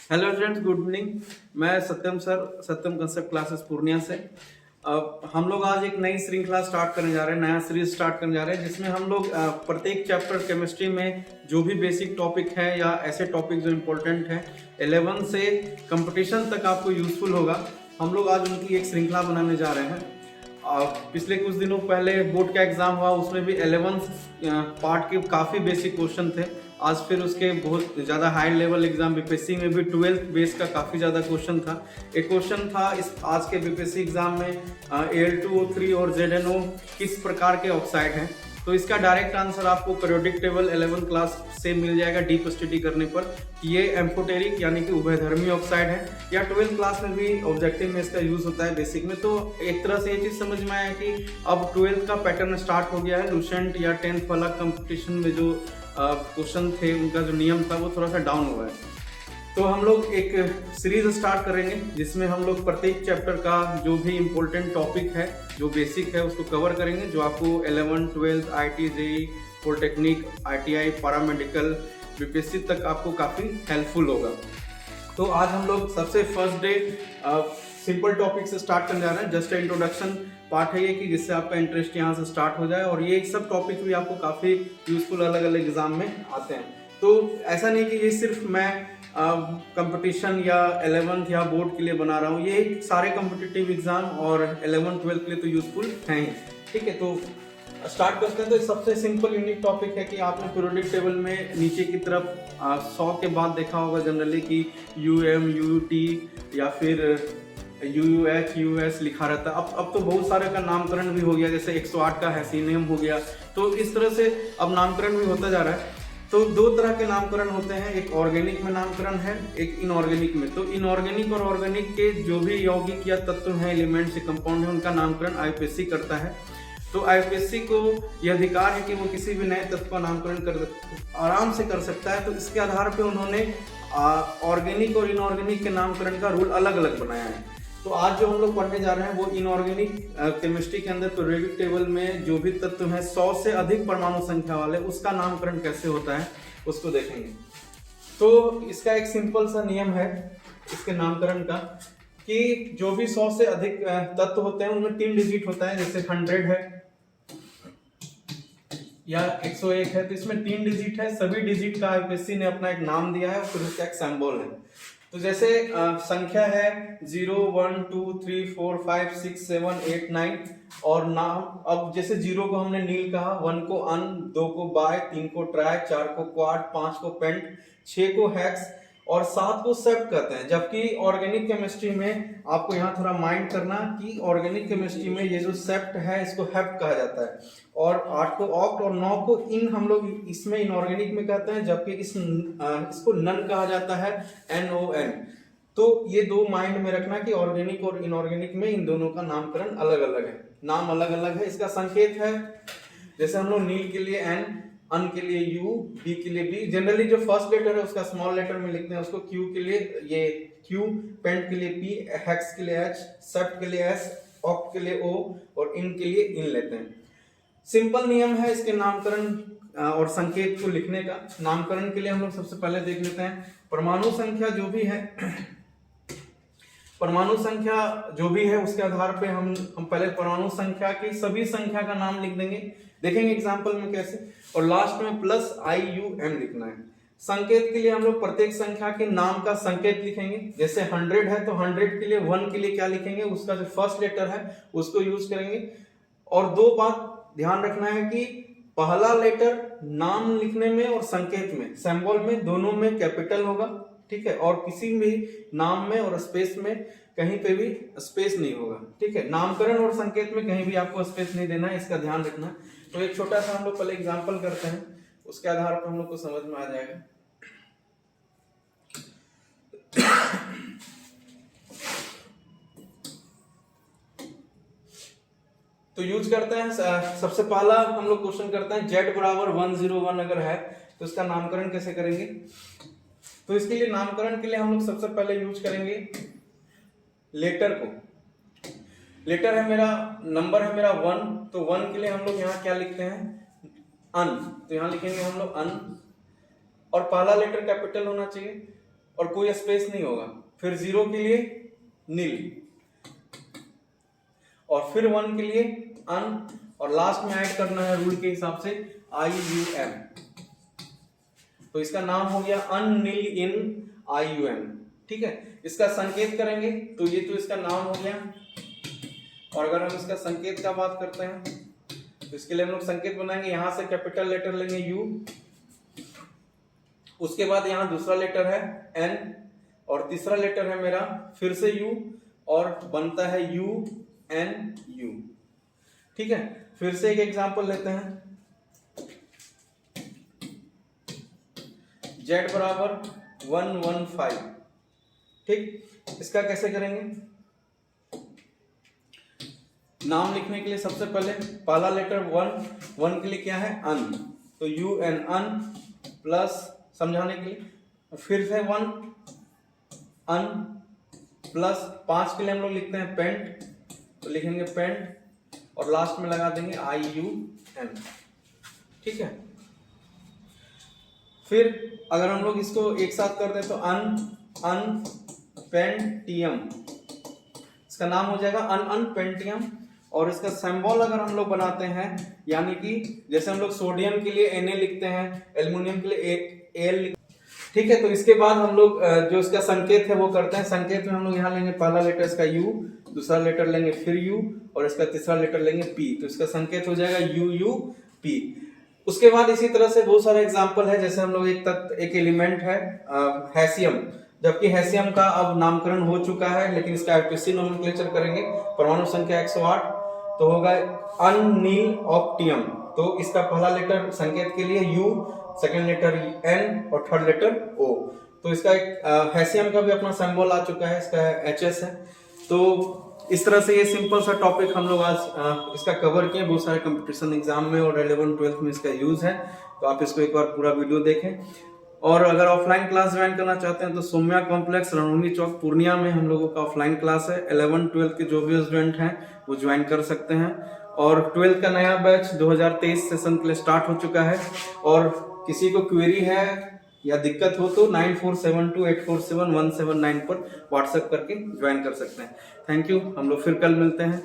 Hello friends, good evening. मैं सत्यम sir, सत्यम concept classes Purnia से। हम लोग आज एक नई श्रृंखला स्टार्ट करने जा रहे हैं, नया सीरीज स्टार्ट करने जा रहे हैं, जिसमें हम लोग प्रत्येक चैप्टर केमिस्ट्री में जो भी बेसिक टॉपिक है या ऐसे टॉपिक जो इम्पोर्टेंट है 11 से कंपटीशन तक आपको यूजफुल होगा, हम लोग आज उनकी एक श्रृंखला बनाने जा रहे हैं। पिछले कुछ दिनों पहले बोर्ड का एग्जाम हुआ, उसमें भी 11 पार्ट के काफ़ी बेसिक क्वेश्चन थे। आज फिर उसके बहुत ज़्यादा हाई लेवल एग्जाम बीपीएससी में भी 12th बेस का काफ़ी ज़्यादा क्वेश्चन था। एक क्वेश्चन था इस आज के बीपीएससी एग्जाम में Al2O3 और ZNO किस प्रकार के ऑक्साइड हैं। तो इसका डायरेक्ट आंसर आपको पीरियोडिक टेबल 11 क्लास से मिल जाएगा डीप स्टडी करने पर कि ये एम्फोटेरिक यानी कि उभयधर्मी ऑक्साइड है, या 12th क्लास में भी ऑब्जेक्टिव में इसका यूज होता है बेसिक में। तो एक तरह से ये चीज़ समझ में आया कि अब 12th का पैटर्न स्टार्ट हो गया है। लूसेंट या 10th वाला कंपटीशन में जो क्वेश्चन थे, उनका जो नियम था वो थोड़ा सा डाउन हुआ है। तो हम लोग एक सीरीज स्टार्ट करेंगे जिसमें हम लोग प्रत्येक चैप्टर का जो भी इम्पोर्टेंट टॉपिक है, जो बेसिक है, उसको कवर करेंगे, जो आपको 11, 12, IIT, JEE, polytechnic, ITI, paramedical, BPSC तक आपको काफ़ी हेल्पफुल होगा। तो आज हम लोग सबसे फर्स्ट डे सिंपल टॉपिक से स्टार्ट करने जा रहे हैं। जस्ट इंट्रोडक्शन पार्ट है ये कि जिससे आपका इंटरेस्ट यहाँ से स्टार्ट हो जाए, और ये सब टॉपिक भी आपको काफ़ी यूजफुल अलग अलग एग्जाम में आते हैं। तो ऐसा नहीं कि ये सिर्फ मैं कंपटीशन या 11th या बोर्ड के लिए बना रहा हूँ, ये सारे कॉम्पिटिटिव एग्जाम और 11, 12 के लिए तो यूजफुल हैं ही। ठीक है, तो स्टार्ट करते हैं। तो सबसे सिंपल यूनिक टॉपिक है कि आपने पीरियोडिक टेबल में नीचे की तरफ 100 के बाद देखा होगा जनरली कि UM, UT या फिर UUH, US लिखा रहता है। अब तो बहुत सारे का नामकरण भी हो गया, जैसे 108 का हैसीनियम हो गया। तो इस तरह से अब नामकरण भी होता जा रहा है। तो दो तरह के नामकरण होते हैं, एक ऑर्गेनिक में नामकरण है, एक इनऑर्गेनिक में। तो इनऑर्गेनिक और ऑर्गेनिक के जो भी यौगिक या तत्व हैं, एलिमेंट्स, कंपाउंड है, उनका नामकरण IUPAC करता है। तो IUPAC को यह अधिकार है कि वो किसी भी नए तत्व का नामकरण आराम से कर सकता है। तो इसके आधार पर उन्होंने ऑर्गेनिक और इनऑर्गेनिक के नामकरण का रूल अलग अलग बनाया है। तो आज जो हम लोग पढ़ने जा रहे हैं वो इनऑर्गेनिक केमिस्ट्री के अंदर पीरियोडिक टेबल में जो भी तत्व हैं 100 से अधिक परमाणु संख्या वाले, उसका नामकरण कैसे होता है उसको देखेंगे। तो इसका एक सिंपल सा नियम है इसके नामकरण का कि जो भी 100 से अधिक तत्व होते हैं उनमें 3 डिजिट होता है। जैसे 100 है या 101 है, तो इसमें 3 डिजिट है। सभी डिजिट का IUPAC ने अपना एक नाम दिया है और फिर उसका एक सिंबल है। तो जैसे संख्या है 0, 1, 2, 3, 4, 5, 6, 7, 8, 9 और नाम। अब जैसे 0 को हमने नील कहा, 1 को अन, 2 को बाय, 3 को ट्राई, 4 को क्वाड, 5 को पेंट, 6 को हेक्स और 7 को सेप्ट कहते हैं। जबकि ऑर्गेनिक केमिस्ट्री में आपको यहाँ थोड़ा माइंड करना कि ऑर्गेनिक केमिस्ट्री में ये जो सेप्ट है इसको हेप्ट कहा जाता है, और 8 को ऑक्ट और 9 को इन हम लोग इसमें इनऑर्गेनिक में कहते हैं, जबकि इसको नन कहा जाता है, NON। तो ये दो माइंड में रखना कि ऑर्गेनिक और इनऑर्गेनिक में इन दोनों का नामकरण अलग अलग है, नाम अलग अलग है। इसका संकेत है जैसे हम लोग नील के लिए N, अन के लिए U, B के लिए B। जनरली जो फर्स्ट लेटर है उसका स्मॉल लेटर में लिखते हैं, उसको Q के लिए ये Q, पेंट के लिए P, हेक्स के लिए H, सेप्ट के लिए S, ऑक्ट के लिए O और इन के लिए इन लेते हैं। सिंपल नियम है इसके नामकरण और संकेत को लिखने का। नामकरण के लिए हम लोग सबसे पहले देख लेते हैं परमाणु संख्या जो भी है परमाणु संख्या जो भी है उसके आधार पे हम पहले परमाणु संख्या की सभी संख्या का नाम लिख देंगे। देखेंगे एग्जांपल में कैसे, और लास्ट में प्लस IUM लिखना है। संकेत के लिए हम लोग प्रत्येक संख्या के नाम का संकेत लिखेंगे। जैसे 100 है तो 100 के लिए 1 के लिए क्या लिखेंगे, उसका जो फर्स्ट लेटर है उसको यूज करेंगे। और दो बात ध्यान रखना है कि पहला लेटर नाम लिखने में और संकेत में, सिंबल में, दोनों में कैपिटल होगा। ठीक है, और किसी भी नाम में और स्पेस में कहीं पे भी स्पेस नहीं होगा। ठीक है, नामकरण और संकेत में कहीं भी आपको स्पेस नहीं देना है, इसका ध्यान रखना। तो एक छोटा सा हम लोग पहले एग्जांपल करते हैं, उसके आधार पर हम लोग को समझ में आ जाएगा। तो यूज करते हैं, सबसे पहला हम लोग क्वेश्चन करते हैं Z बराबर 101 अगर है तो इसका नामकरण कैसे करेंगे। तो इसके लिए नामकरण के लिए हम लोग सबसे पहले यूज करेंगे लेटर को। लेटर है मेरा, नंबर है मेरा 1, तो 1 के लिए हम लोग यहाँ क्या लिखते हैं, अन। तो यहाँ लिखेंगे हम लोग अन, और पहला लेटर कैपिटल होना चाहिए। और कोई स्पेस नहीं होगा। फिर 0 के लिए नील, और फिर 1 के लिए अन, और लास्ट में ऐड करना है रूल के हिसाब से IUM। तो इसका नाम हो गया अननील इन IUM। ठीक है, इसका संकेत करेंगे तो ये तो इसका नाम हो गया। और अगर हम इसका संकेत का बात करते हैं तो इसके लिए हम लोग संकेत बनाएंगे। यहां से कैपिटल लेटर लेंगे U, उसके बाद यहां दूसरा लेटर है N, और तीसरा लेटर है मेरा फिर से U, और बनता है UNU। ठीक है, फिर से एक एग्जांपल लेते हैं। Z बराबर 115। ठीक, इसका कैसे करेंगे? नाम लिखने के लिए सबसे पहले पहला लेटर 1 के लिए क्या है? अन, तो UN अन, प्लस समझाने के लिए फिर से 1 अन, प्लस 5 के लिए हम लोग लिखते हैं पेंट, तो लिखेंगे पेंट, और लास्ट में लगा देंगे IUM। ठीक है, फिर अगर हम लोग इसको एक साथ कर दें तो अन पेंटियम, इसका नाम हो जाएगा अन पेंटियम। और इसका सिंबल अगर हम लोग बनाते हैं, यानी कि जैसे हम लोग सोडियम के लिए Na लिखते हैं, एल्युमिनियम के लिए Al। ठीक है, तो इसके बाद हम लोग जो इसका संकेत है वो करते हैं। संकेत में हम लोग यहाँ लेंगे पहला लेटर इसका U, दूसरा लेटर लेंगे फिर U, और इसका तीसरा लेटर लेंगे P, तो इसका संकेत हो जाएगा UUP। उसके बाद इसी तरह से बहुत सारे एग्जाम्पल है। जैसे हम लोग एक एलिमेंट है हैशियम, जबकि हैशियम का अब नामकरण हो चुका है, लेकिन इसका IPC नोमेनक्लेचर करेंगे। परमाणु संख्या 108, तो होगा अननील ऑक्टियम। तो इसका पहला लेटर संकेत के लिए U, सेकेंड लेटर N, और थर्ड लेटर O। तो इसका एक हैशियम का भी अपना सिंबल आ चुका है, इसका HS है। तो इस तरह से ये सिंपल सा टॉपिक हम लोग आज इसका कवर किए। बहुत सारे कंपटीशन एग्जाम में और 11-12 में इसका यूज है, तो आप इसको एक बार पूरा वीडियो देखें। और अगर ऑफलाइन क्लास ज्वाइन करना चाहते हैं तो सोम्या कॉम्प्लेक्स रणुंगी चौक पूर्णिया में हम लोगों का ऑफलाइन क्लास है। 11-12 के जो भी स्टूडेंट हैं वो ज्वाइन कर सकते हैं। और 12 का नया बैच 2023 सेशन के लिए स्टार्ट हो चुका है। और किसी को क्वेरी है या दिक्कत हो तो 9472847179 पर व्हाट्सएप करके ज्वाइन कर सकते हैं। थैंक यू, हम लोग फिर कल मिलते हैं।